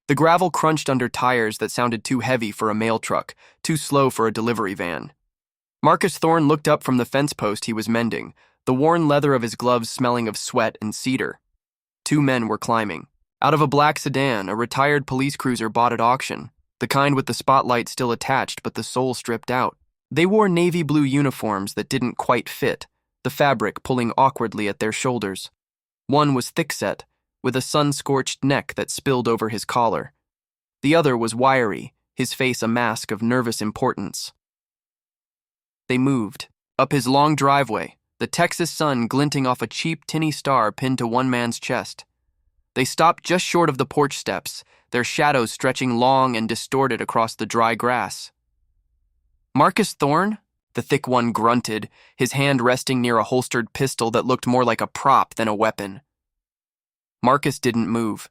The gravel crunched under tires that sounded too heavy for a mail truck, too slow for a delivery van. Marcus Thorne looked up from the fence post he was mending, the worn leather of his gloves smelling of sweat and cedar. Two men were climbing. Out of a black sedan, a retired police cruiser bought at auction, the kind with the spotlight still attached but the sole stripped out. They wore navy blue uniforms that didn't quite fit, the fabric pulling awkwardly at their shoulders. One was thickset, with a sun-scorched neck that spilled over his collar. The other was wiry, his face a mask of nervous importance. They moved, up his long driveway, the Texas sun glinting off a cheap tinny star pinned to one man's chest. They stopped just short of the porch steps, their shadows stretching long and distorted across the dry grass. "Marcus Thorne?" The thick one grunted, his hand resting near a holstered pistol that looked more like a prop than a weapon. Marcus didn't move.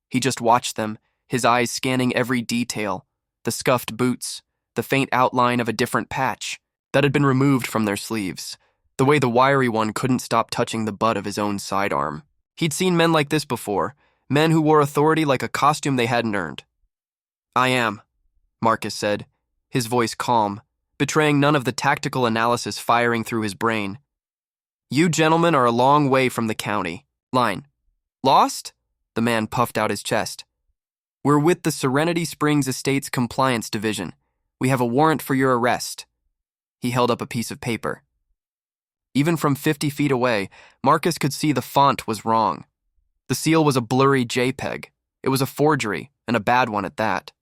He just watched them, his eyes scanning every detail, the scuffed boots, the faint outline of a different patch that had been removed from their sleeves, the way the wiry one couldn't stop touching the butt of his own sidearm. He'd seen men like this before, men who wore authority like a costume they hadn't earned. "I am," Marcus said, his voice calm, betraying none of the tactical analysis firing through his brain. "You gentlemen are a long way from the county line. Lost?" The man puffed out his chest. "We're with the Serenity Springs Estates Compliance Division. We have a warrant for your arrest." He held up a piece of paper. Even from 50 feet away, Marcus could see the font was wrong. The seal was a blurry JPEG. It was a forgery, and a bad one at that.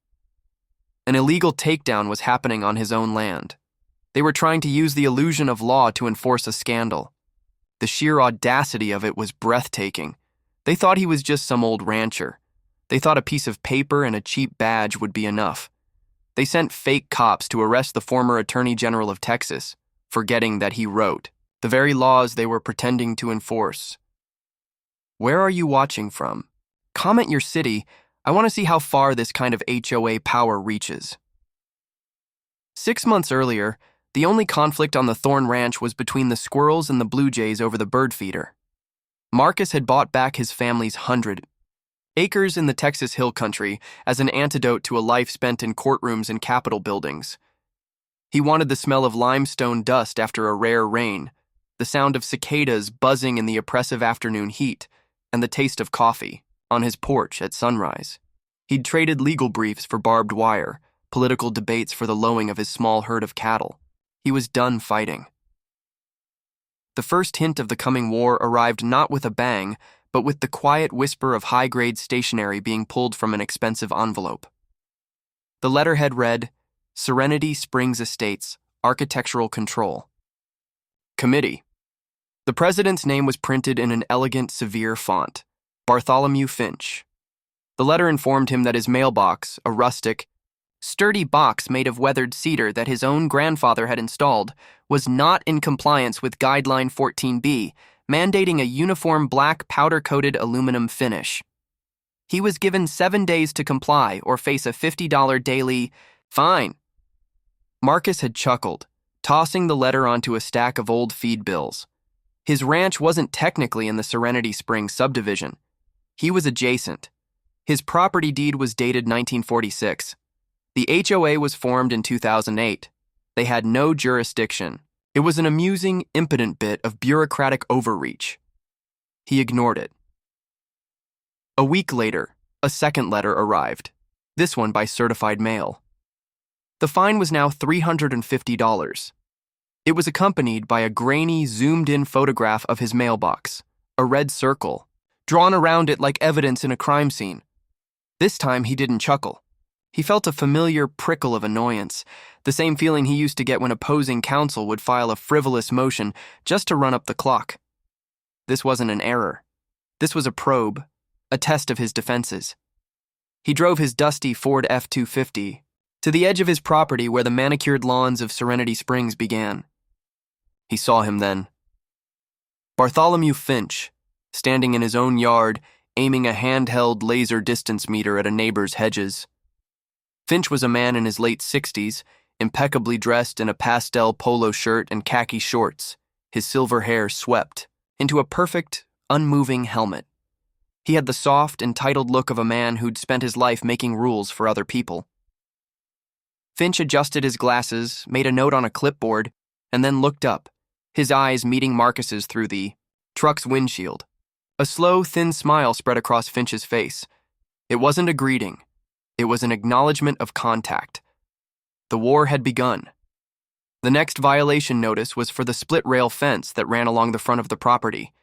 An illegal takedown was happening on his own land. They were trying to use the illusion of law to enforce a scandal. The sheer audacity of it was breathtaking. They thought he was just some old rancher. They thought a piece of paper and a cheap badge would be enough. They sent fake cops to arrest the former Attorney General of Texas, forgetting that he wrote the very laws they were pretending to enforce. Where are you watching from? Comment your city. I want to see how far this kind of HOA power reaches. 6 months earlier, the only conflict on the Thorne Ranch was between the squirrels and the blue jays over the bird feeder. Marcus had bought back his family's 100 acres in the Texas Hill Country as an antidote to a life spent in courtrooms and Capitol buildings. He wanted the smell of limestone dust after a rare rain, the sound of cicadas buzzing in the oppressive afternoon heat, and the taste of coffee on his porch at sunrise. He'd traded legal briefs for barbed wire, political debates for the lowing of his small herd of cattle. He was done fighting. The first hint of the coming war arrived not with a bang, but with the quiet whisper of high-grade stationery being pulled from an expensive envelope. The letterhead read, "Serenity Springs Estates, Architectural Control. Committee." The president's name was printed in an elegant, severe font, Bartholomew Finch. The letter informed him that his mailbox, a rustic, sturdy box made of weathered cedar that his own grandfather had installed, was not in compliance with Guideline 14B, mandating a uniform black powder-coated aluminum finish. He was given 7 days to comply or face a $50 daily fine. Marcus had chuckled, tossing the letter onto a stack of old feed bills. His ranch wasn't technically in the Serenity Springs subdivision. He was adjacent. His property deed was dated 1946. The HOA was formed in 2008. They had no jurisdiction. It was an amusing, impotent bit of bureaucratic overreach. He ignored it. A week later, a second letter arrived, this one by certified mail. The fine was now $350. It was accompanied by a grainy, zoomed-in photograph of his mailbox, a red circle, drawn around it like evidence in a crime scene. This time he didn't chuckle. He felt a familiar prickle of annoyance, the same feeling he used to get when opposing counsel would file a frivolous motion just to run up the clock. This wasn't an error. This was a probe, a test of his defenses. He drove his dusty Ford F-250 to the edge of his property where the manicured lawns of Serenity Springs began. He saw him then. Bartholomew Finch, standing in his own yard, aiming a handheld laser distance meter at a neighbor's hedges. Finch was a man in his late 60s, impeccably dressed in a pastel polo shirt and khaki shorts, his silver hair swept into a perfect, unmoving helmet. He had the soft, entitled look of a man who'd spent his life making rules for other people. Finch adjusted his glasses, made a note on a clipboard, and then looked up, his eyes meeting Marcus's through the truck's windshield. A slow, thin smile spread across Finch's face. It wasn't a greeting. It was an acknowledgement of contact. The war had begun. The next violation notice was for the split-rail fence that ran along the front of the property.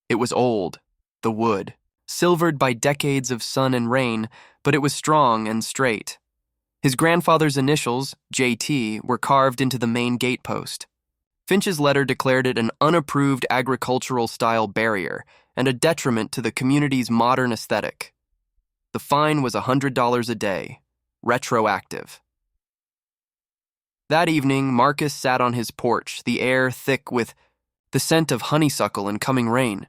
It was old, the wood, silvered by decades of sun and rain, but it was strong and straight. His grandfather's initials, JT, were carved into the main gatepost. Finch's letter declared it an unapproved agricultural-style barrier and a detriment to the community's modern aesthetic. The fine was $100 a day, retroactive. That evening, Marcus sat on his porch, the air thick with the scent of honeysuckle and coming rain.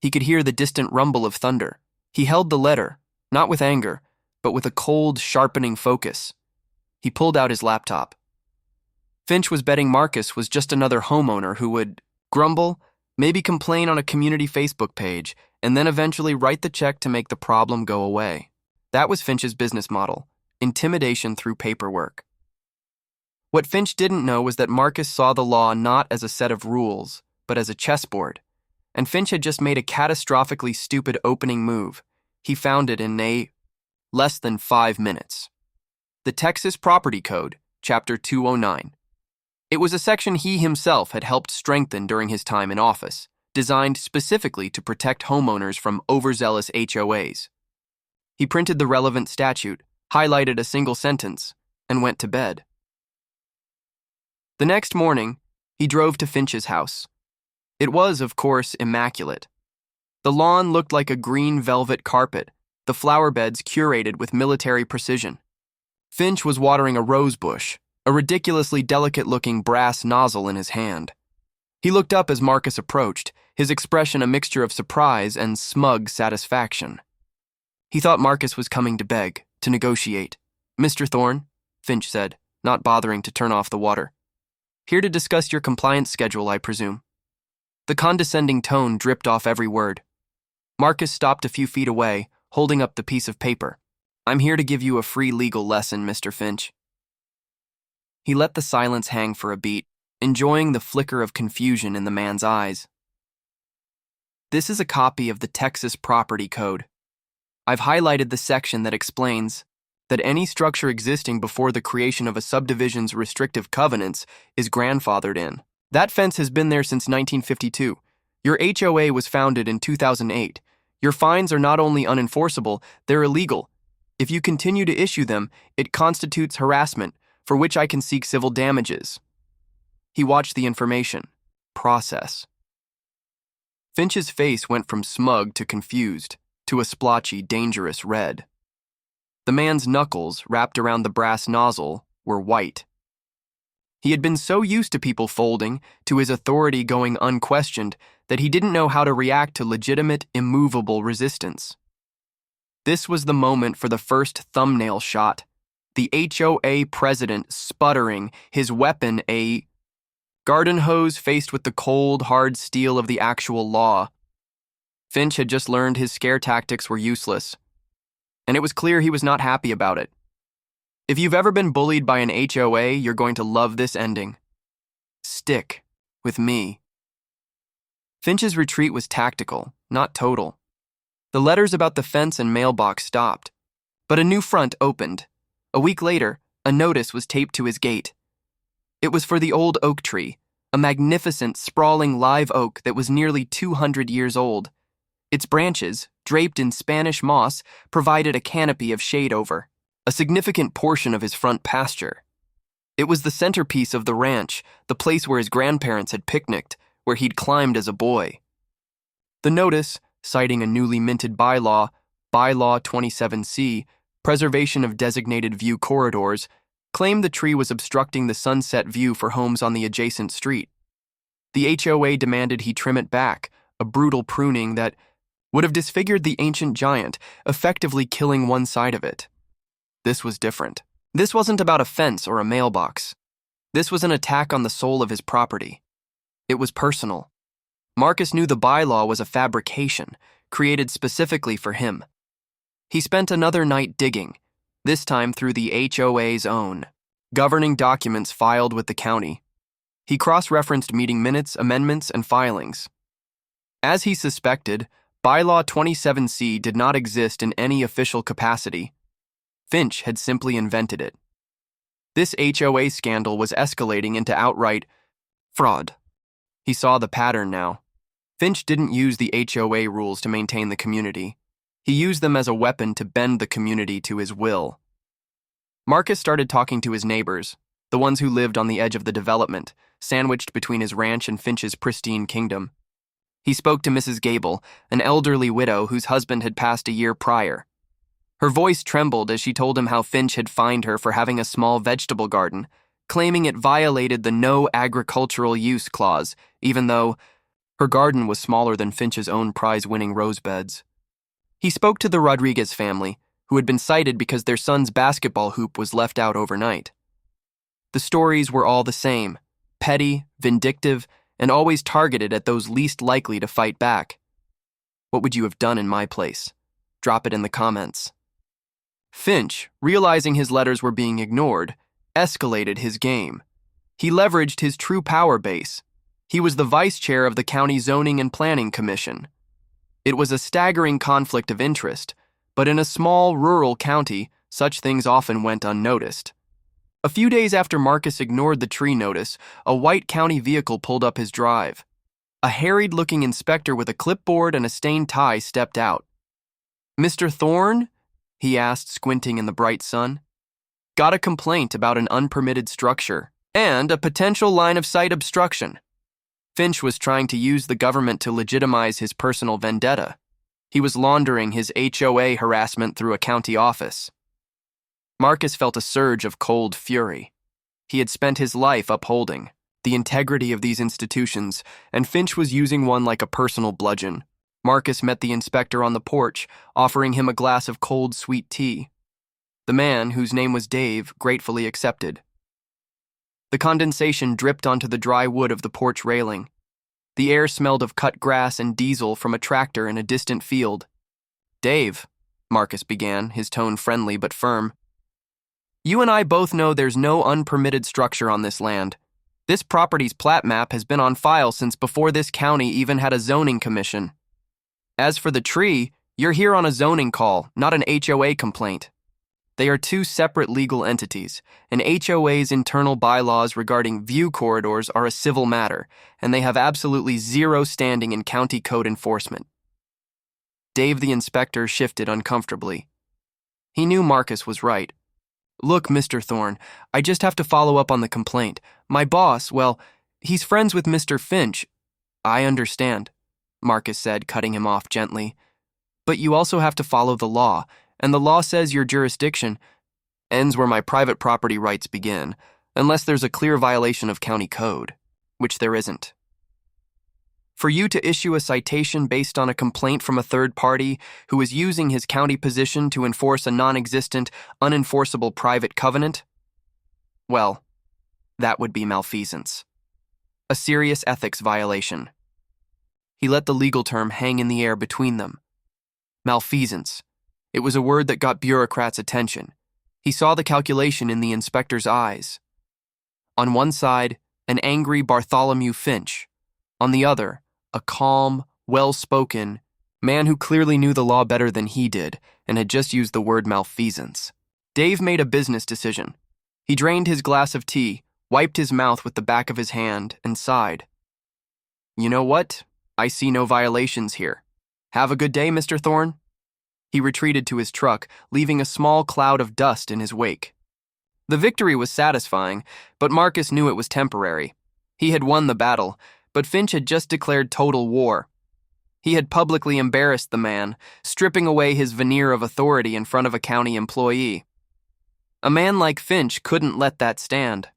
He could hear the distant rumble of thunder. He held the letter, not with anger, but with a cold, sharpening focus. He pulled out his laptop. Finch was betting Marcus was just another homeowner who would grumble, maybe complain on a community Facebook page, and then eventually write the check to make the problem go away. That was Finch's business model, intimidation through paperwork. What Finch didn't know was that Marcus saw the law not as a set of rules, but as a chessboard, and Finch had just made a catastrophically stupid opening move. He found it in less than 5 minutes. The Texas Property Code, Chapter 209. It was a section he himself had helped strengthen during his time in office, designed specifically to protect homeowners from overzealous HOAs. He printed the relevant statute, highlighted a single sentence, and went to bed. The next morning, he drove to Finch's house. It was, of course, immaculate. The lawn looked like a green velvet carpet, the flower beds curated with military precision. Finch was watering a rose bush, a ridiculously delicate-looking brass nozzle in his hand. He looked up as Marcus approached, his expression a mixture of surprise and smug satisfaction. He thought Marcus was coming to beg, to negotiate. "Mr. Thorne," Finch said, not bothering to turn off the water. "Here to discuss your compliance schedule, I presume." The condescending tone dripped off every word. Marcus stopped a few feet away, holding up the piece of paper. "I'm here to give you a free legal lesson, Mr. Finch." He let the silence hang for a beat, enjoying the flicker of confusion in the man's eyes. "This is a copy of the Texas Property Code. I've highlighted the section that explains that any structure existing before the creation of a subdivision's restrictive covenants is grandfathered in. That fence has been there since 1952. Your HOA was founded in 2008. Your fines are not only unenforceable, they're illegal. If you continue to issue them, it constitutes harassment, for which I can seek civil damages." He watched the information. Process. Finch's face went from smug to confused, to a splotchy, dangerous red. The man's knuckles, wrapped around the brass nozzle, were white. He had been so used to people folding, to his authority going unquestioned, that he didn't know how to react to legitimate, immovable resistance. This was the moment for the first thumbnail shot. The HOA president sputtering, his weapon a garden hose faced with the cold, hard steel of the actual law. Finch had just learned his scare tactics were useless, and it was clear he was not happy about it. If you've ever been bullied by an HOA, you're going to love this ending. Stick with me. Finch's retreat was tactical, not total. The letters about the fence and mailbox stopped, but a new front opened. A week later, a notice was taped to his gate. It was for the old oak tree, a magnificent, sprawling live oak that was nearly 200 years old. Its branches, draped in Spanish moss, provided a canopy of shade over a significant portion of his front pasture. It was the centerpiece of the ranch, the place where his grandparents had picnicked, where he'd climbed as a boy. The notice, citing a newly minted bylaw, Bylaw 27C, Preservation of Designated View Corridors, claimed the tree was obstructing the sunset view for homes on the adjacent street. The HOA demanded he trim it back, a brutal pruning that would have disfigured the ancient giant, effectively killing one side of it. This was different. This wasn't about a fence or a mailbox. This was an attack on the soul of his property. It was personal. Marcus knew the bylaw was a fabrication, created specifically for him. He spent another night digging, this time through the HOA's own governing documents filed with the county. He cross-referenced meeting minutes, amendments, and filings. As he suspected, Bylaw 27C did not exist in any official capacity. Finch had simply invented it. This HOA scandal was escalating into outright fraud. He saw the pattern now. Finch didn't use the HOA rules to maintain the community. He used them as a weapon to bend the community to his will. Marcus started talking to his neighbors, the ones who lived on the edge of the development, sandwiched between his ranch and Finch's pristine kingdom. He spoke to Mrs. Gable, an elderly widow whose husband had passed a year prior. Her voice trembled as she told him how Finch had fined her for having a small vegetable garden, claiming it violated the no agricultural use clause, even though her garden was smaller than Finch's own prize-winning rose beds. He spoke to the Rodriguez family, who had been cited because their son's basketball hoop was left out overnight. The stories were all the same, petty, vindictive, and always targeted at those least likely to fight back. What would you have done in my place? Drop it in the comments. Finch, realizing his letters were being ignored, escalated his game. He leveraged his true power base. He was the vice chair of the County Zoning and Planning Commission. It was a staggering conflict of interest, but in a small, rural county, such things often went unnoticed. A few days after Marcus ignored the tree notice, a white county vehicle pulled up his drive. A harried-looking inspector with a clipboard and a stained tie stepped out. "Mr. Thorne?" he asked, squinting in the bright sun. "Got a complaint about an unpermitted structure and a potential line-of-sight obstruction." Finch was trying to use the government to legitimize his personal vendetta. He was laundering his HOA harassment through a county office. Marcus felt a surge of cold fury. He had spent his life upholding the integrity of these institutions, and Finch was using one like a personal bludgeon. Marcus met the inspector on the porch, offering him a glass of cold, sweet tea. The man, whose name was Dave, gratefully accepted. The condensation dripped onto the dry wood of the porch railing. The air smelled of cut grass and diesel from a tractor in a distant field. "Dave," Marcus began, his tone friendly but firm, "you and I both know there's no unpermitted structure on this land. This property's plat map has been on file since before this county even had a zoning commission. As for the tree, you're here on a zoning call, not an HOA complaint. They are two separate legal entities. An HOA's internal bylaws regarding view corridors are a civil matter, and they have absolutely zero standing in county code enforcement." Dave the inspector shifted uncomfortably. He knew Marcus was right. "Look, Mr. Thorne, I just have to follow up on the complaint. My boss, well, he's friends with Mr. Finch." "I understand," Marcus said, cutting him off gently. "But you also have to follow the law, and the law says your jurisdiction ends where my private property rights begin, unless there's a clear violation of county code, which there isn't. For you to issue a citation based on a complaint from a third party who is using his county position to enforce a non-existent, unenforceable private covenant, well, that would be malfeasance. A serious ethics violation." He let the legal term hang in the air between them. Malfeasance. It was a word that got bureaucrats' attention. He saw the calculation in the inspector's eyes. On one side, an angry Bartholomew Finch. On the other, a calm, well-spoken man who clearly knew the law better than he did and had just used the word malfeasance. Dave made a business decision. He drained his glass of tea, wiped his mouth with the back of his hand, and sighed. "You know what? I see no violations here. Have a good day, Mr. Thorne." He retreated to his truck, leaving a small cloud of dust in his wake. The victory was satisfying, but Marcus knew it was temporary. He had won the battle, but Finch had just declared total war. He had publicly embarrassed the man, stripping away his veneer of authority in front of a county employee. A man like Finch couldn't let that stand.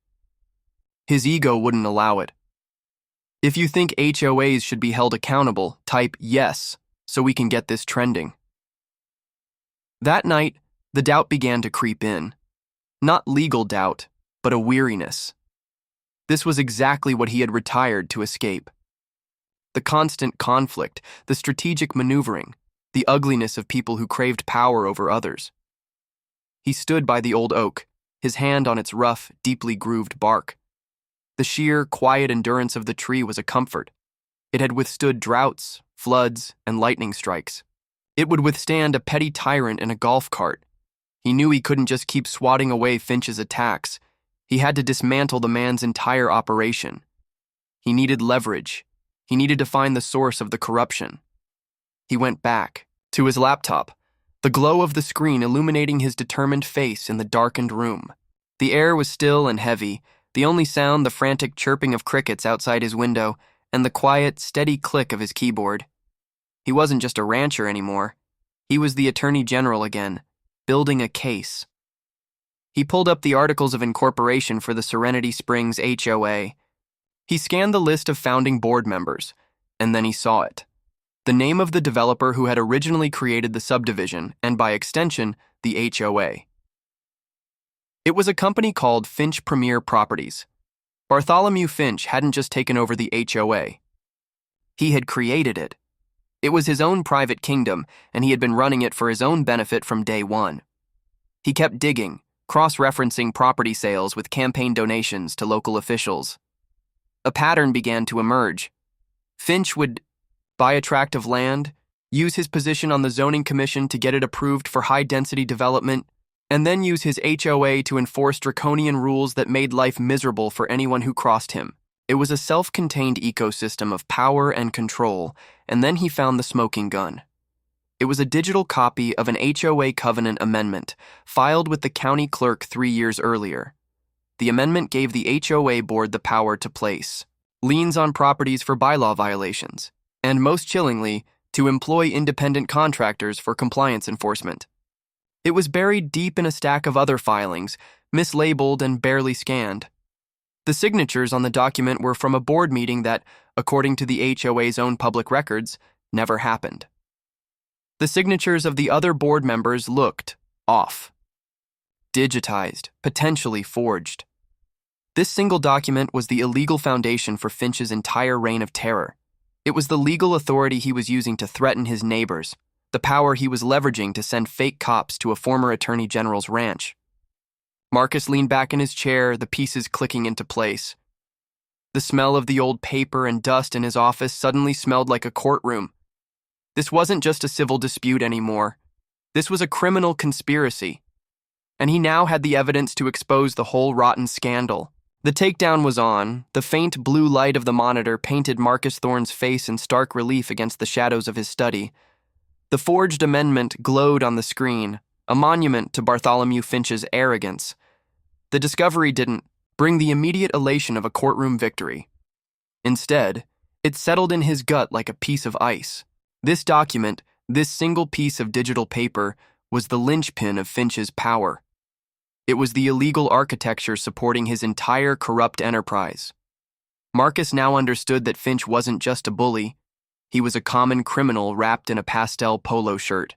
His ego wouldn't allow it. If you think HOAs should be held accountable, type yes, so we can get this trending. That night, the doubt began to creep in. Not legal doubt, but a weariness. This was exactly what he had retired to escape. The constant conflict, the strategic maneuvering, the ugliness of people who craved power over others. He stood by the old oak, his hand on its rough, deeply grooved bark. The sheer, quiet endurance of the tree was a comfort. It had withstood droughts, floods, and lightning strikes. It would withstand a petty tyrant in a golf cart. He knew he couldn't just keep swatting away Finch's attacks. He had to dismantle the man's entire operation. He needed leverage. He needed to find the source of the corruption. He went back to his laptop, the glow of the screen illuminating his determined face in the darkened room. The air was still and heavy, the only sound the frantic chirping of crickets outside his window and the quiet, steady click of his keyboard. He wasn't just a rancher anymore. He was the Attorney General again, building a case. He pulled up the articles of incorporation for the Serenity Springs HOA. He scanned the list of founding board members, and then he saw it. The name of the developer who had originally created the subdivision, and by extension, the HOA. It was a company called Finch Premier Properties. Bartholomew Finch hadn't just taken over the HOA. He had created it. It was his own private kingdom, and he had been running it for his own benefit from day one. He kept digging, cross-referencing property sales with campaign donations to local officials. A pattern began to emerge. Finch would buy a tract of land, use his position on the zoning commission to get it approved for high-density development, and then use his HOA to enforce draconian rules that made life miserable for anyone who crossed him. It was a self-contained ecosystem of power and control, and then he found the smoking gun. It was a digital copy of an HOA covenant amendment, filed with the county clerk 3 years earlier. The amendment gave the HOA board the power to place liens on properties for bylaw violations, and most chillingly, to employ independent contractors for compliance enforcement. It was buried deep in a stack of other filings, mislabeled and barely scanned. The signatures on the document were from a board meeting that, according to the HOA's own public records, never happened. The signatures of the other board members looked off. Digitized, potentially forged. This single document was the illegal foundation for Finch's entire reign of terror. It was the legal authority he was using to threaten his neighbors, the power he was leveraging to send fake cops to a former attorney general's ranch. Marcus leaned back in his chair, the pieces clicking into place. The smell of the old paper and dust in his office suddenly smelled like a courtroom. This wasn't just a civil dispute anymore. This was a criminal conspiracy. And he now had the evidence to expose the whole rotten scandal. The takedown was on. The faint blue light of the monitor painted Marcus Thorne's face in stark relief against the shadows of his study. The forged amendment glowed on the screen, a monument to Bartholomew Finch's arrogance. The discovery didn't bring the immediate elation of a courtroom victory. Instead, it settled in his gut like a piece of ice. This document, this single piece of digital paper, was the linchpin of Finch's power. It was the illegal architecture supporting his entire corrupt enterprise. Marcus now understood that Finch wasn't just a bully. He was a common criminal wrapped in a pastel polo shirt.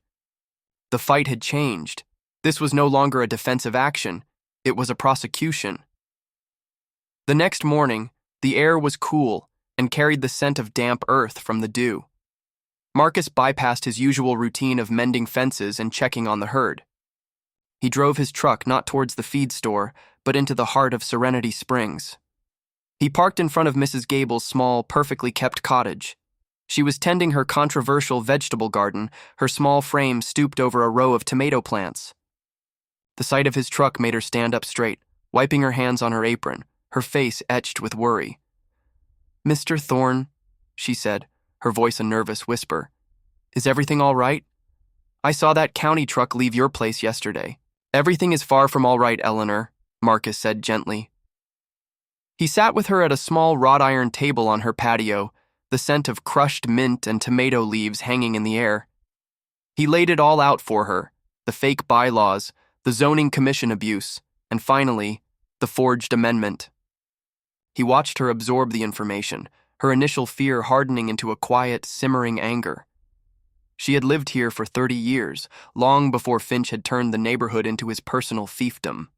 The fight had changed. This was no longer a defensive action. It was a prosecution. The next morning, the air was cool and carried the scent of damp earth from the dew. Marcus bypassed his usual routine of mending fences and checking on the herd. He drove his truck not towards the feed store, but into the heart of Serenity Springs. He parked in front of Mrs. Gable's small, perfectly kept cottage. She was tending her controversial vegetable garden, her small frame stooped over a row of tomato plants. The sight of his truck made her stand up straight, wiping her hands on her apron, her face etched with worry. "Mr. Thorne," she said, her voice a nervous whisper, "is everything all right? I saw that county truck leave your place yesterday." "Everything is far from all right, Eleanor," Marcus said gently. He sat with her at a small wrought iron table on her patio, the scent of crushed mint and tomato leaves hanging in the air. He laid it all out for her, the fake bylaws, the zoning commission abuse, and finally, the forged amendment. He watched her absorb the information, her initial fear hardening into a quiet, simmering anger. She had lived here for 30 years, long before Finch had turned the neighborhood into his personal fiefdom.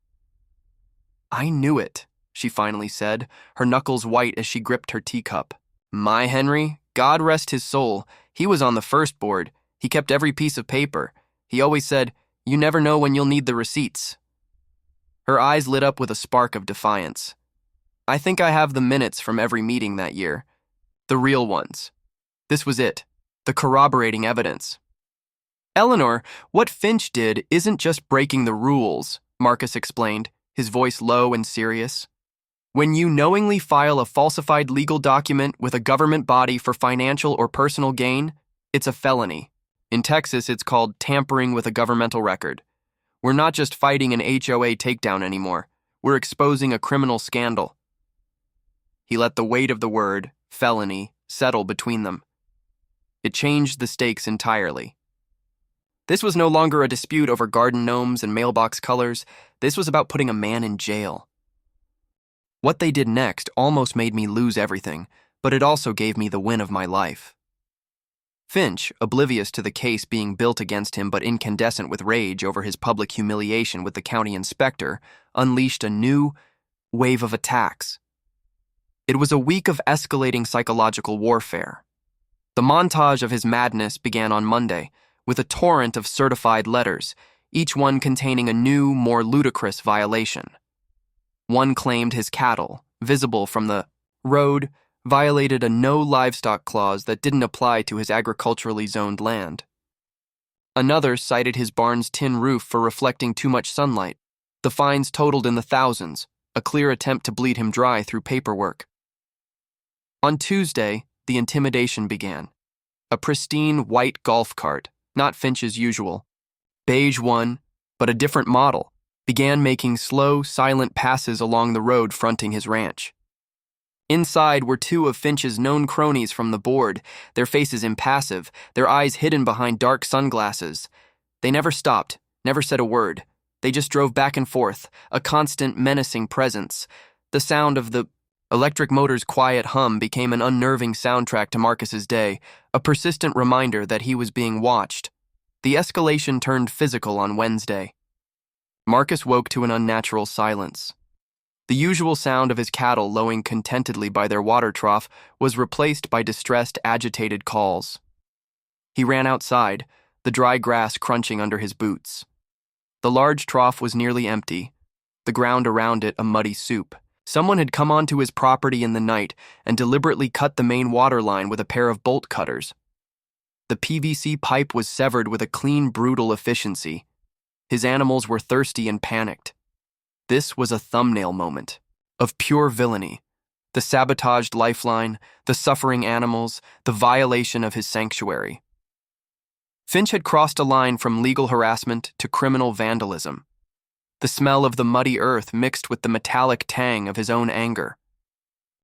"I knew it," she finally said, her knuckles white as she gripped her teacup. "My Henry, God rest his soul, he was on the first board. He kept every piece of paper. He always said, "You never know when you'll need the receipts." Her eyes lit up with a spark of defiance. "I think I have the minutes from every meeting that year. The real ones." This was it, the corroborating evidence. "Eleanor, what Finch did isn't just breaking the rules," Marcus explained, his voice low and serious. "When you knowingly file a falsified legal document with a government body for financial or personal gain, it's a felony. In Texas, it's called tampering with a governmental record. We're not just fighting an HOA takedown anymore. We're exposing a criminal scandal." He let the weight of the word, felony, settle between them. It changed the stakes entirely. This was no longer a dispute over garden gnomes and mailbox colors. This was about putting a man in jail. What they did next almost made me lose everything, but it also gave me the win of my life. Finch, oblivious to the case being built against him but incandescent with rage over his public humiliation with the county inspector, unleashed a new wave of attacks. It was a week of escalating psychological warfare. The montage of his madness began on Monday, with a torrent of certified letters, each one containing a new, more ludicrous violation. One claimed his cattle, visible from the road, violated a no livestock clause that didn't apply to his agriculturally zoned land. Another cited his barn's tin roof for reflecting too much sunlight. The fines totaled in the thousands, a clear attempt to bleed him dry through paperwork. On Tuesday, the intimidation began. A pristine white golf cart, not Finch's usual, beige one, but a different model, began making slow, silent passes along the road fronting his ranch. Inside were two of Finch's known cronies from the board, their faces impassive, their eyes hidden behind dark sunglasses. They never stopped, never said a word. They just drove back and forth, a constant menacing presence. The sound of the electric motor's quiet hum became an unnerving soundtrack to Marcus's day, a persistent reminder that he was being watched. The escalation turned physical on Wednesday. Marcus woke to an unnatural silence. The usual sound of his cattle lowing contentedly by their water trough was replaced by distressed, agitated calls. He ran outside, the dry grass crunching under his boots. The large trough was nearly empty, the ground around it a muddy soup. Someone had come onto his property in the night and deliberately cut the main water line with a pair of bolt cutters. The PVC pipe was severed with a clean, brutal efficiency. His animals were thirsty and panicked. This was a thumbnail moment of pure villainy. The sabotaged lifeline, the suffering animals, the violation of his sanctuary. Finch had crossed a line from legal harassment to criminal vandalism. The smell of the muddy earth mixed with the metallic tang of his own anger.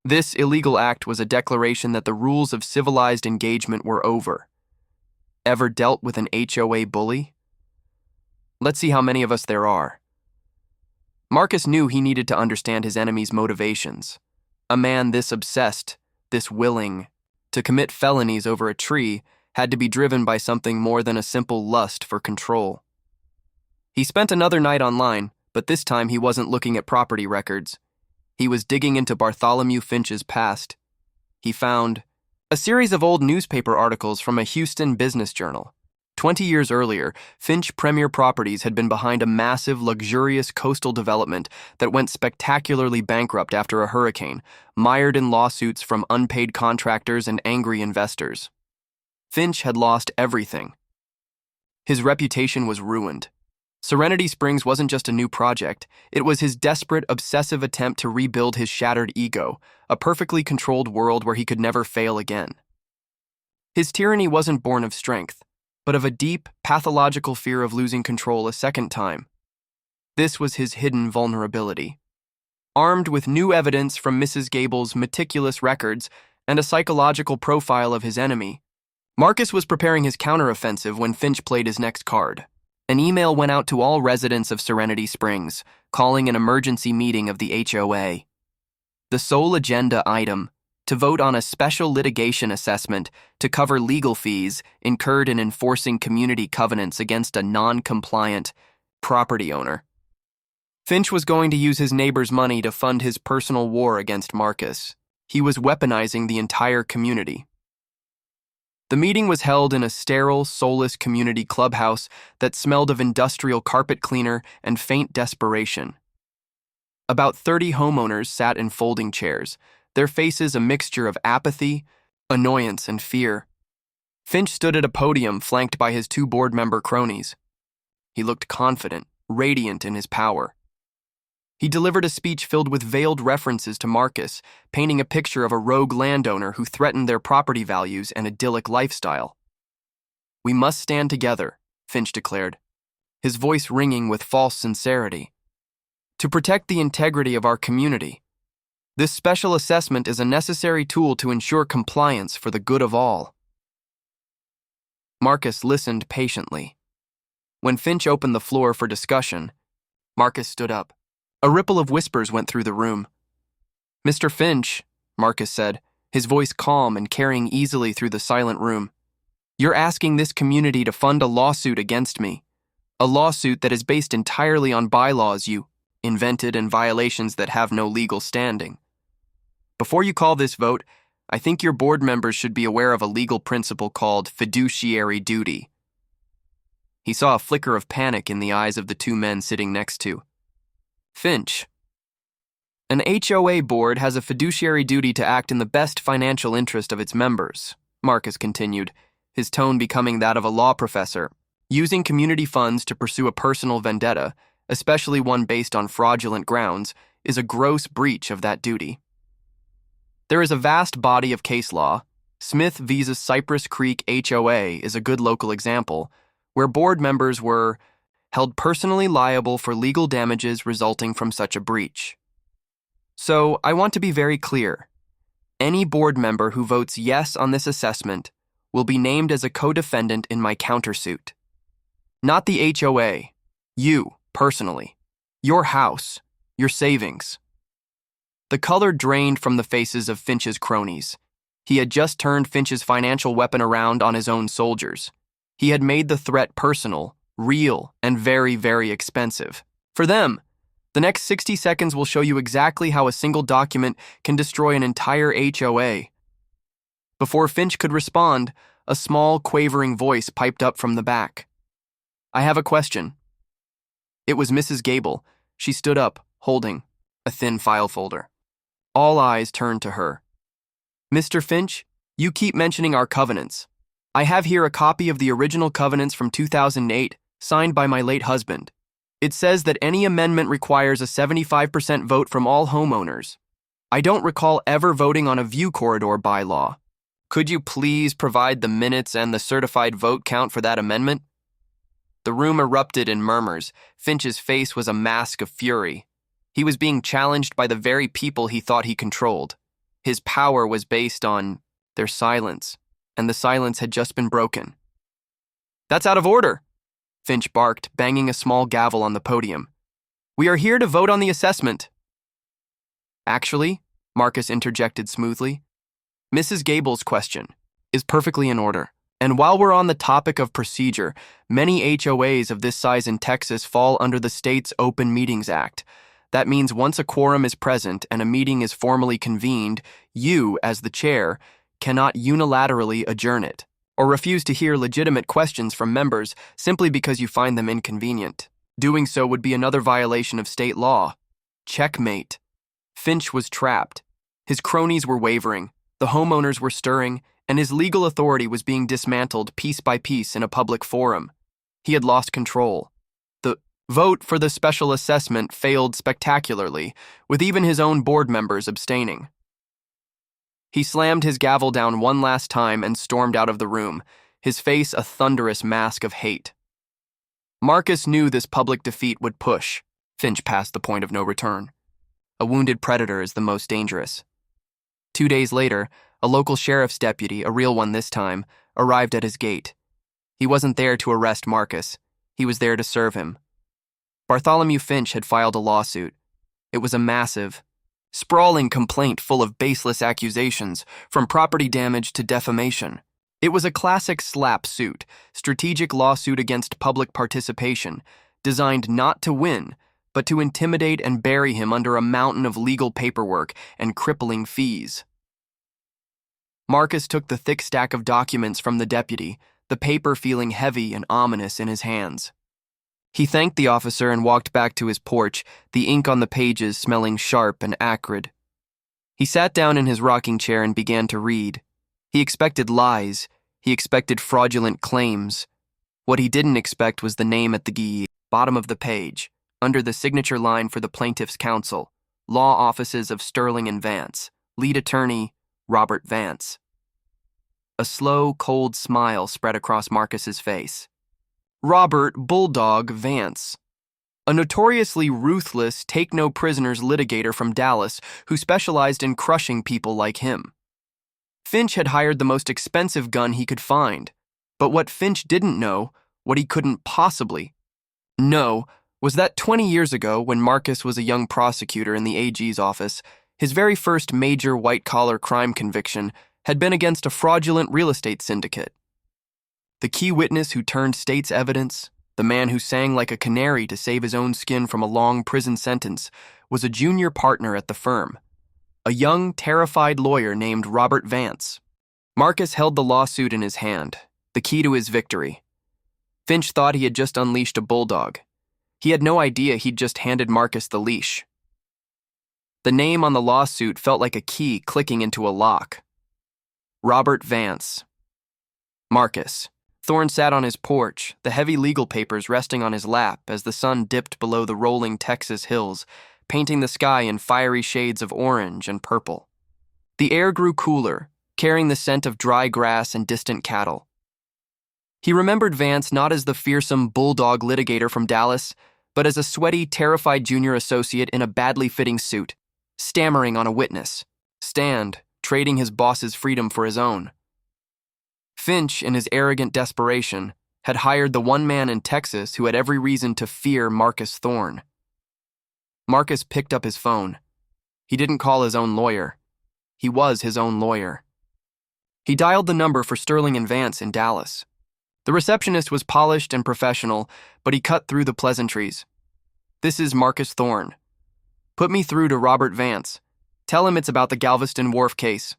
This illegal act was a declaration that the rules of civilized engagement were over. Ever dealt with an HOA bully? Let's see how many of us there are. Marcus knew he needed to understand his enemy's motivations. A man this obsessed, this willing, to commit felonies over a tree had to be driven by something more than a simple lust for control. He spent another night online, but this time he wasn't looking at property records. He was digging into Bartholomew Finch's past. He found a series of old newspaper articles from a Houston business journal. 20 years earlier, Finch Premier Properties had been behind a massive, luxurious coastal development that went spectacularly bankrupt after a hurricane, mired in lawsuits from unpaid contractors and angry investors. Finch had lost everything. His reputation was ruined. Serenity Springs wasn't just a new project, it was his desperate, obsessive attempt to rebuild his shattered ego, a perfectly controlled world where he could never fail again. His tyranny wasn't born of strength, but of a deep, pathological fear of losing control a second time. This was his hidden vulnerability. Armed with new evidence from Mrs. Gable's meticulous records and a psychological profile of his enemy, Marcus was preparing his counteroffensive when Finch played his next card. An email went out to all residents of Serenity Springs, calling an emergency meeting of the HOA. The sole agenda item, to vote on a special litigation assessment to cover legal fees incurred in enforcing community covenants against a non-compliant property owner. Finch was going to use his neighbor's money to fund his personal war against Marcus. He was weaponizing the entire community. The meeting was held in a sterile, soulless community clubhouse that smelled of industrial carpet cleaner and faint desperation. About 30 homeowners sat in folding chairs, their faces a mixture of apathy, annoyance, and fear. Finch stood at a podium flanked by his 2 board member cronies. He looked confident, radiant in his power. He delivered a speech filled with veiled references to Marcus, painting a picture of a rogue landowner who threatened their property values and idyllic lifestyle. "We must stand together," Finch declared, his voice ringing with false sincerity, "to protect the integrity of our community. This special assessment is a necessary tool to ensure compliance for the good of all." Marcus listened patiently. When Finch opened the floor for discussion, Marcus stood up. A ripple of whispers went through the room. "Mr. Finch," Marcus said, his voice calm and carrying easily through the silent room, "you're asking this community to fund a lawsuit against me. A lawsuit that is based entirely on bylaws you invented and violations that have no legal standing. Before you call this vote, I think your board members should be aware of a legal principle called fiduciary duty." He saw a flicker of panic in the eyes of the 2 men sitting next to. "Finch, an HOA board has a fiduciary duty to act in the best financial interest of its members," Marcus continued, his tone becoming that of a law professor. "Using community funds to pursue a personal vendetta, especially one based on fraudulent grounds, is a gross breach of that duty. There is a vast body of case law. Smith v. Cypress Creek HOA is a good local example, where board members were held personally liable for legal damages resulting from such a breach. So, I want to be very clear. Any board member who votes yes on this assessment will be named as a co-defendant in my countersuit. Not the HOA, you, personally, your house, your savings." The color drained from the faces of Finch's cronies. He had just turned Finch's financial weapon around on his own soldiers. He had made the threat personal, real, and very, very expensive. For them, the next 60 seconds will show you exactly how a single document can destroy an entire HOA. Before Finch could respond, a small, quavering voice piped up from the back. "I have a question." It was Mrs. Gable. She stood up, holding a thin file folder. All eyes turned to her. "Mr. Finch, you keep mentioning our covenants. I have here a copy of the original covenants from 2008, signed by my late husband. It says that any amendment requires a 75% vote from all homeowners. I don't recall ever voting on a view corridor bylaw. Could you please provide the minutes and the certified vote count for that amendment?" The room erupted in murmurs. Finch's face was a mask of fury. He was being challenged by the very people he thought he controlled. His power was based on their silence, and the silence had just been broken. "That's out of order," Finch barked, banging a small gavel on the podium. "We are here to vote on the assessment." "Actually," Marcus interjected smoothly, "Mrs. Gable's question is perfectly in order. And while we're on the topic of procedure, many HOAs of this size in Texas fall under the state's Open Meetings Act. That means once a quorum is present and a meeting is formally convened, you, as the chair, cannot unilaterally adjourn it or refuse to hear legitimate questions from members simply because you find them inconvenient. Doing so would be another violation of state law. Checkmate." Finch was trapped. His cronies were wavering, the homeowners were stirring, and his legal authority was being dismantled piece by piece in a public forum. He had lost control. The vote for the special assessment failed spectacularly, with even his own board members abstaining. He slammed his gavel down one last time and stormed out of the room, his face a thunderous mask of hate. Marcus knew this public defeat would push Finch past the point of no return. A wounded predator is the most dangerous. 2 days later, a local sheriff's deputy, a real one this time, arrived at his gate. He wasn't there to arrest Marcus. He was there to serve him. Bartholomew Finch had filed a lawsuit. It was a massive, sprawling complaint full of baseless accusations, from property damage to defamation. It was a classic slap suit, strategic lawsuit against public participation, designed not to win, but to intimidate and bury him under a mountain of legal paperwork and crippling fees. Marcus took the thick stack of documents from the deputy, the paper feeling heavy and ominous in his hands. He thanked the officer and walked back to his porch, the ink on the pages smelling sharp and acrid. He sat down in his rocking chair and began to read. He expected lies. He expected fraudulent claims. What he didn't expect was the name at the bottom of the page, under the signature line for the plaintiff's counsel, Law Offices of Sterling and Vance, lead attorney, Robert Vance. A slow, cold smile spread across Marcus's face. Robert Bulldog Vance, a notoriously ruthless, take-no-prisoners litigator from Dallas who specialized in crushing people like him. Finch had hired the most expensive gun he could find, but what Finch didn't know, what he couldn't possibly know, was that 20 years ago, when Marcus was a young prosecutor in the AG's office, his very first major white-collar crime conviction had been against a fraudulent real estate syndicate. The key witness who turned state's evidence, the man who sang like a canary to save his own skin from a long prison sentence, was a junior partner at the firm, a young, terrified lawyer named Robert Vance. Marcus held the lawsuit in his hand, the key to his victory. Finch thought he had just unleashed a bulldog. He had no idea he'd just handed Marcus the leash. The name on the lawsuit felt like a key clicking into a lock. Robert Vance. Marcus. Thorne sat on his porch, the heavy legal papers resting on his lap as the sun dipped below the rolling Texas hills, painting the sky in fiery shades of orange and purple. The air grew cooler, carrying the scent of dry grass and distant cattle. He remembered Vance not as the fearsome bulldog litigator from Dallas, but as a sweaty, terrified junior associate in a badly fitting suit, stammering on a witness stand, trading his boss's freedom for his own. Finch, in his arrogant desperation, had hired the one man in Texas who had every reason to fear Marcus Thorne. Marcus picked up his phone. He didn't call his own lawyer. He was his own lawyer. He dialed the number for Sterling and Vance in Dallas. The receptionist was polished and professional, but he cut through the pleasantries. "This is Marcus Thorne. Put me through to Robert Vance. Tell him it's about the Galveston Wharf case."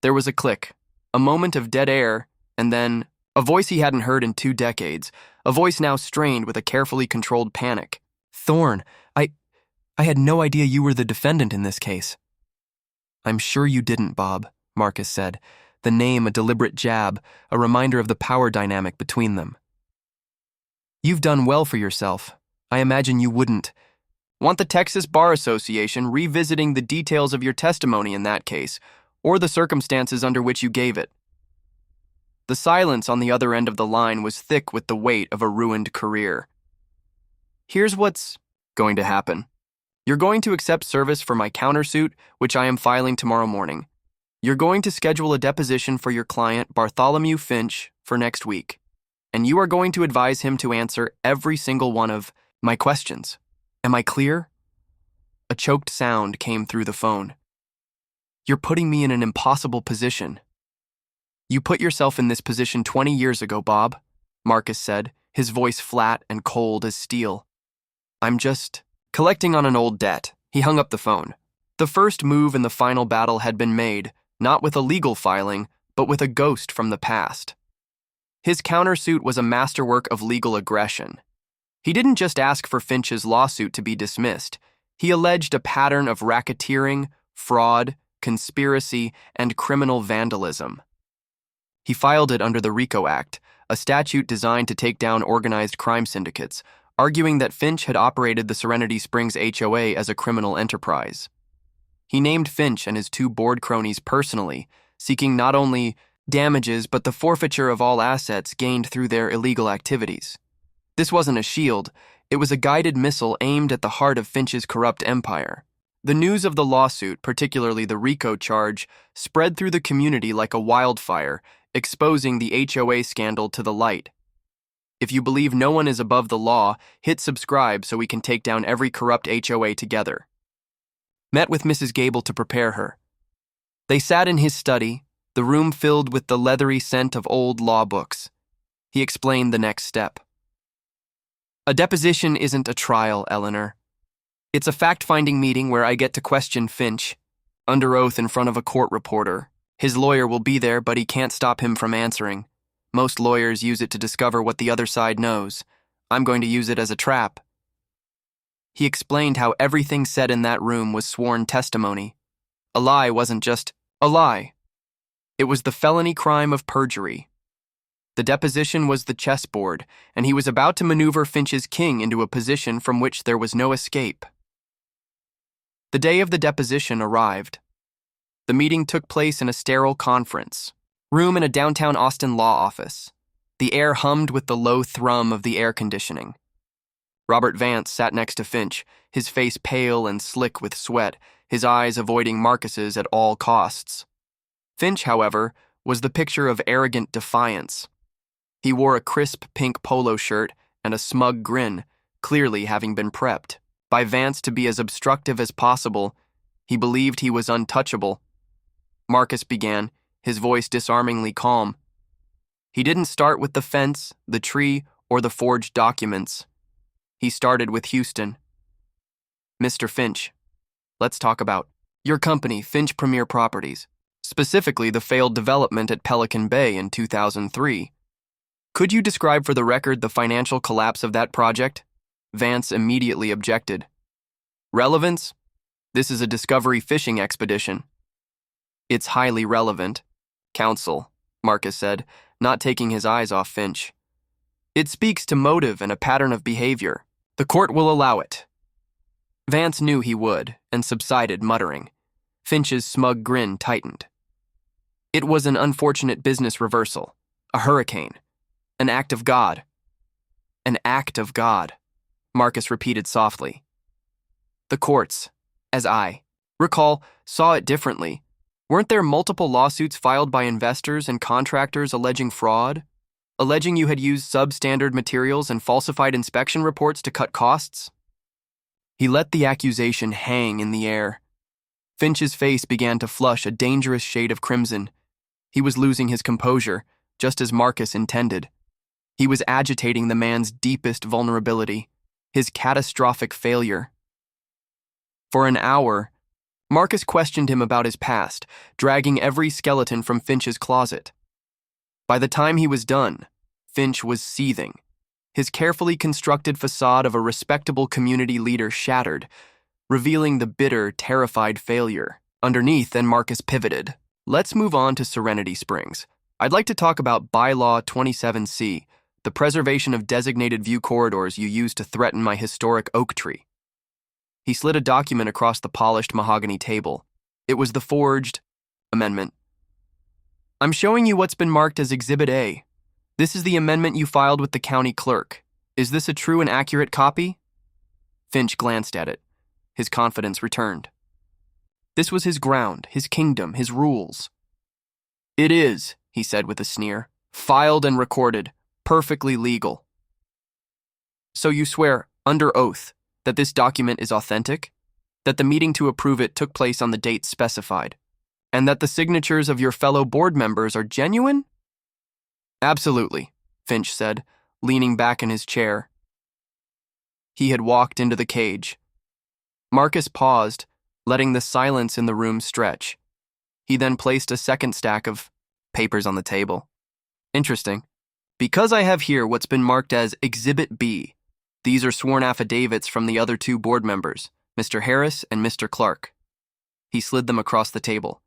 There was a click, a moment of dead air, and then a voice he hadn't heard in 2 decades, a voice now strained with a carefully controlled panic. "Thorne, I had no idea you were the defendant in this case." "I'm sure you didn't, Bob," Marcus said, the name a deliberate jab, a reminder of the power dynamic between them. "You've done well for yourself. I imagine you wouldn't want the Texas Bar Association revisiting the details of your testimony in that case, or the circumstances under which you gave it." The silence on the other end of the line was thick with the weight of a ruined career. "Here's what's going to happen. You're going to accept service for my countersuit, which I am filing tomorrow morning. You're going to schedule a deposition for your client, Bartholomew Finch, for next week. And you are going to advise him to answer every single one of my questions. Am I clear?" A choked sound came through the phone. "You're putting me in an impossible position." "You put yourself in this position 20 years ago, Bob," Marcus said, his voice flat and cold as steel. "I'm just collecting on an old debt." He hung up the phone. The first move in the final battle had been made, not with a legal filing, but with a ghost from the past. His countersuit was a masterwork of legal aggression. He didn't just ask for Finch's lawsuit to be dismissed. He alleged a pattern of racketeering, fraud, conspiracy, and criminal vandalism. He filed it under the RICO Act, a statute designed to take down organized crime syndicates, arguing that Finch had operated the Serenity Springs HOA as a criminal enterprise. He named Finch and his 2 board cronies personally, seeking not only damages but the forfeiture of all assets gained through their illegal activities. This wasn't a shield, it was a guided missile aimed at the heart of Finch's corrupt empire. The news of the lawsuit, particularly the RICO charge, spread through the community like a wildfire, exposing the HOA scandal to the light. If you believe no one is above the law, hit subscribe so we can take down every corrupt HOA together. Met with Mrs. Gable to prepare her. They sat in his study, the room filled with the leathery scent of old law books. He explained the next step. "A deposition isn't a trial, Eleanor. It's a fact-finding meeting where I get to question Finch, under oath in front of a court reporter, His lawyer will be there, but he can't stop him from answering. Most lawyers use it to discover what the other side knows. I'm going to use it as a trap. He explained how everything said in that room was sworn testimony. A lie wasn't just a lie. It was the felony crime of perjury. The deposition was the chessboard, and he was about to maneuver Finch's king into a position from which there was no escape. The day of the deposition arrived. The meeting took place in a sterile conference room in a downtown Austin law office. The air hummed with the low thrum of the air conditioning. Robert Vance sat next to Finch, his face pale and slick with sweat, his eyes avoiding Marcus's at all costs. Finch, however, was the picture of arrogant defiance. He wore a crisp pink polo shirt and a smug grin, clearly having been prepped by Vance to be as obstructive as possible. He believed he was untouchable. Marcus began, his voice disarmingly calm. He didn't start with the fence, the tree, or the forged documents. He started with Houston. Mr. Finch, let's talk about your company, Finch Premier Properties, specifically the failed development at Pelican Bay in 2003. Could you describe for the record the financial collapse of that project? Vance immediately objected. Relevance? This is a discovery fishing expedition. It's highly relevant, counsel, Marcus said, not taking his eyes off Finch. It speaks to motive and a pattern of behavior. The court will allow it. Vance knew he would, and subsided, muttering. Finch's smug grin tightened. It was an unfortunate business reversal, a hurricane, an act of God. An act of God, Marcus repeated softly. The courts, as I recall, saw it differently. Weren't there multiple lawsuits filed by investors and contractors alleging fraud? Alleging you had used substandard materials and falsified inspection reports to cut costs? He let the accusation hang in the air. Finch's face began to flush a dangerous shade of crimson. He was losing his composure, just as Marcus intended. He was agitating the man's deepest vulnerability, his catastrophic failure. For an hour, Marcus questioned him about his past, dragging every skeleton from Finch's closet. By the time he was done, Finch was seething. His carefully constructed facade of a respectable community leader shattered, revealing the bitter, terrified failure underneath, and Marcus pivoted. Let's move on to Serenity Springs. I'd like to talk about Bylaw 27C, the preservation of designated view corridors you used to threaten my historic oak tree. He slid a document across the polished mahogany table. It was the forged amendment. I'm showing you what's been marked as Exhibit A. This is the amendment you filed with the county clerk. Is this a true and accurate copy? Finch glanced at it. His confidence returned. This was his ground, his kingdom, his rules. It is, he said with a sneer, filed and recorded, perfectly legal. So you swear, under oath, that this document is authentic, that the meeting to approve it took place on the date specified, and that the signatures of your fellow board members are genuine? Absolutely, Finch said, leaning back in his chair. He had walked into the cage. Marcus paused, letting the silence in the room stretch. He then placed a second stack of papers on the table. Interesting. Because I have here what's been marked as Exhibit B, these are sworn affidavits from the other two board members, Mr. Harris and Mr. Clark. He slid them across the table.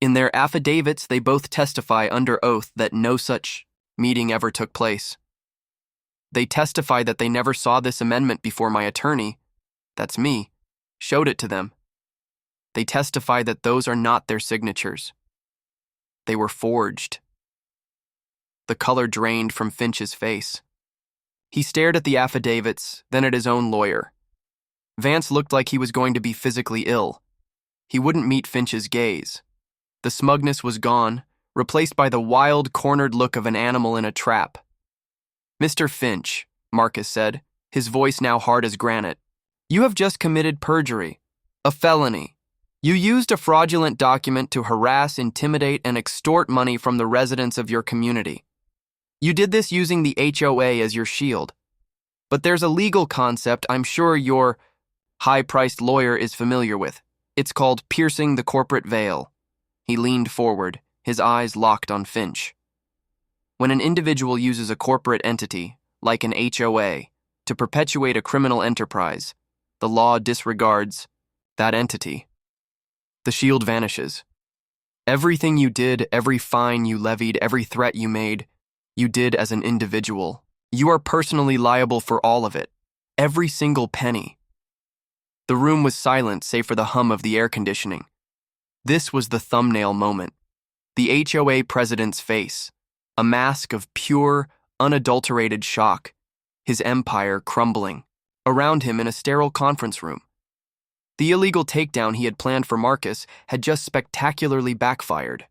In their affidavits, they both testify under oath that no such meeting ever took place. They testify that they never saw this amendment before my attorney, that's me, showed it to them. They testify that those are not their signatures. They were forged. The color drained from Finch's face. He stared at the affidavits, then at his own lawyer. Vance looked like he was going to be physically ill. He wouldn't meet Finch's gaze. The smugness was gone, replaced by the wild, cornered look of an animal in a trap. Mr. Finch, Marcus said, his voice now hard as granite, you have just committed perjury, a felony. You used a fraudulent document to harass, intimidate, and extort money from the residents of your community. You did this using the HOA as your shield. But there's a legal concept I'm sure your high-priced lawyer is familiar with. It's called piercing the corporate veil. He leaned forward, his eyes locked on Finch. When an individual uses a corporate entity, like an HOA, to perpetuate a criminal enterprise, the law disregards that entity. The shield vanishes. Everything you did, every fine you levied, every threat you made, you did as an individual. You are personally liable for all of it, every single penny. The room was silent save for the hum of the air conditioning. This was the thumbnail moment. The HOA president's face, a mask of pure, unadulterated shock, his empire crumbling, around him in a sterile conference room. The illegal takedown he had planned for Marcus had just spectacularly backfired.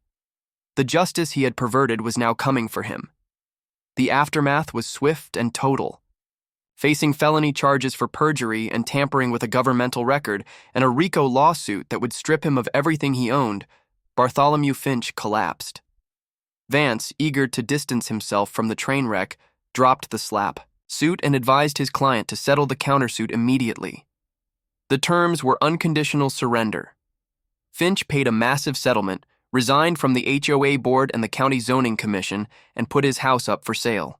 The justice he had perverted was now coming for him. The aftermath was swift and total. Facing felony charges for perjury and tampering with a governmental record and a RICO lawsuit that would strip him of everything he owned, Bartholomew Finch collapsed. Vance, eager to distance himself from the train wreck, dropped the slap suit and advised his client to settle the countersuit immediately. The terms were unconditional surrender. Finch paid a massive settlement, resigned from the HOA board and the county zoning commission, and put his house up for sale.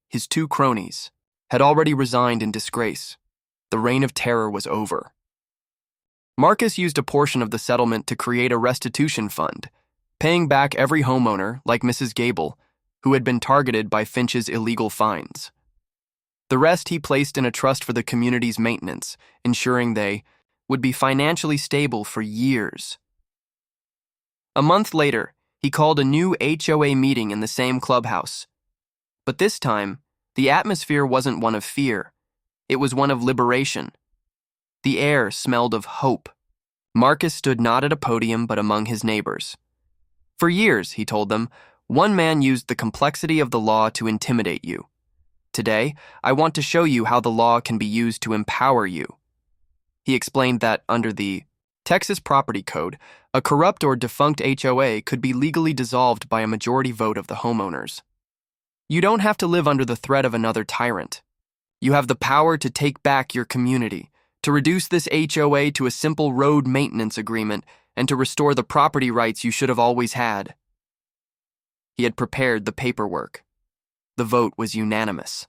His two cronies had already resigned in disgrace. The reign of terror was over. Marcus used a portion of the settlement to create a restitution fund, paying back every homeowner, like Mrs. Gable, who had been targeted by Finch's illegal fines. The rest he placed in a trust for the community's maintenance, ensuring they would be financially stable for years. A month later, he called a new HOA meeting in the same clubhouse. But this time, the atmosphere wasn't one of fear. It was one of liberation. The air smelled of hope. Marcus stood not at a podium but among his neighbors. For years, he told them, one man used the complexity of the law to intimidate you. Today, I want to show you how the law can be used to empower you. He explained that under the Texas Property Code, a corrupt or defunct HOA could be legally dissolved by a majority vote of the homeowners. You don't have to live under the threat of another tyrant. You have the power to take back your community, to reduce this HOA to a simple road maintenance agreement, and to restore the property rights you should have always had. He had prepared the paperwork. The vote was unanimous.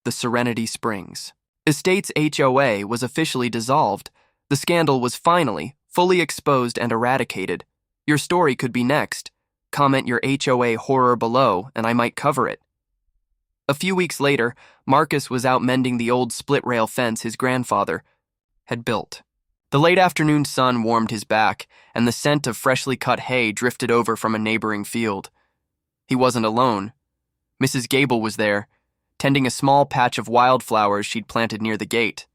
The Serenity Springs Estates HOA was officially dissolved. The scandal was finally fully exposed and eradicated. Your story could be next. Comment your HOA horror below, and I might cover it. A few weeks later, Marcus was out mending the old split-rail fence his grandfather had built. The late afternoon sun warmed his back, and the scent of freshly cut hay drifted over from a neighboring field. He wasn't alone. Mrs. Gable was there, tending a small patch of wildflowers she'd planted near the gate.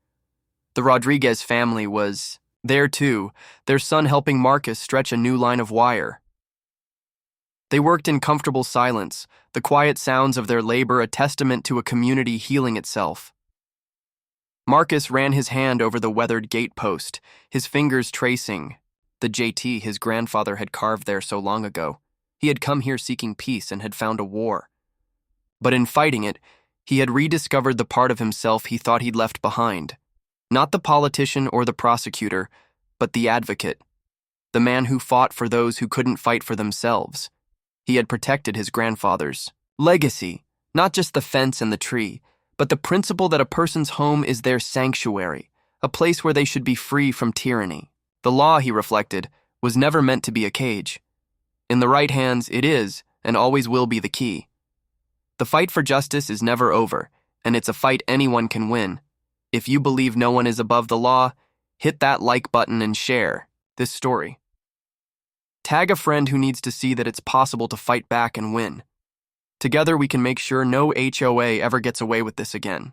The Rodriguez family was there too, their son helping Marcus stretch a new line of wire. They worked in comfortable silence, the quiet sounds of their labor a testament to a community healing itself. Marcus ran his hand over the weathered gatepost, his fingers tracing the JT his grandfather had carved there so long ago. He had come here seeking peace and had found a war. But in fighting it, he had rediscovered the part of himself he thought he'd left behind. Not the politician or the prosecutor, but the advocate. The man who fought for those who couldn't fight for themselves. He had protected his grandfather's legacy, not just the fence and the tree, but the principle that a person's home is their sanctuary, a place where they should be free from tyranny. The law, he reflected, was never meant to be a cage. In the right hands, it is, and always will be the key. The fight for justice is never over, and it's a fight anyone can win. If you believe no one is above the law, hit that like button and share this story. Tag a friend who needs to see that it's possible to fight back and win. Together we can make sure no HOA ever gets away with this again.